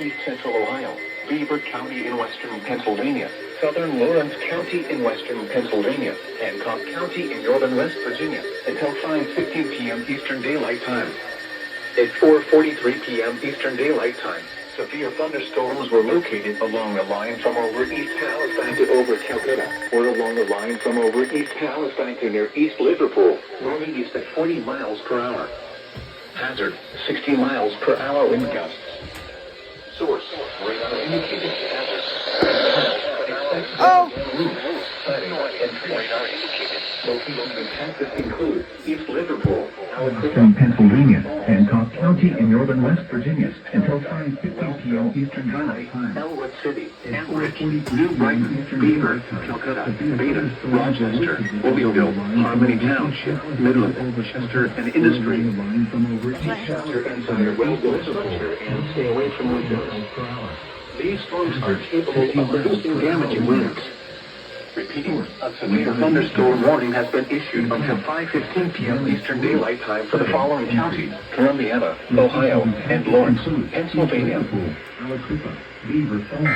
east central Ohio, Beaver County in western Pennsylvania, southern Lawrence County in western Pennsylvania, Hancock County in northern West Virginia, until 5:15 p.m. Eastern Daylight Time. At 4:43 p.m. Eastern Daylight Time, severe thunderstorms were located along the line from over East Palestine to over Calcutta, or along the line from over East Palestine to near East Liverpool, northeast at 40 miles per hour. Hazard, 60 miles per hour wind gusts. Source, radar indicated hazard. Radar indicated. Locations in Texas include East Liverpool, Western Pennsylvania, Hancock County in northern West Virginia, until 5:15 p.m. Eastern Daylight Time. Elwood City, Enbridge, New Brighton, Beaver, Calcutta, Beta, Rochester, Williamsville, Harmony Township, Midland, Chester, and Industry. Shelter inside a well-built structure and stay away from windows. These storms are capable of producing damaging winds. Repeating, a severe thunderstorm warning has been issued until 5:15 p.m. Eastern Daylight Time for the following counties: Columbiana, Ohio, and Lawrence, Pennsylvania. Beaver Falls,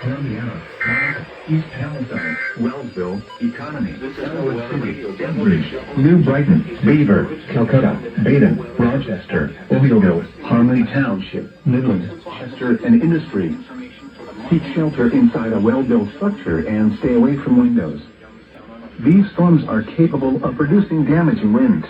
Columbiana, East Palestine, Wellsville, Economy, Elwood City, Enbridge, New Brighton, Beaver, Calcutta, Baden, Rochester, Williamsville, Harmony Township, Midland, Chester, and Industry. Seek shelter inside a well-built structure and stay away from windows. These storms are capable of producing damaging winds.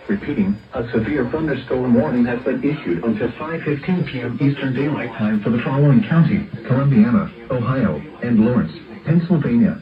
Repeating, a severe thunderstorm warning has been issued until 5:15 p.m. Eastern Daylight Time for the following counties: Columbiana, Ohio, and Lawrence, Pennsylvania.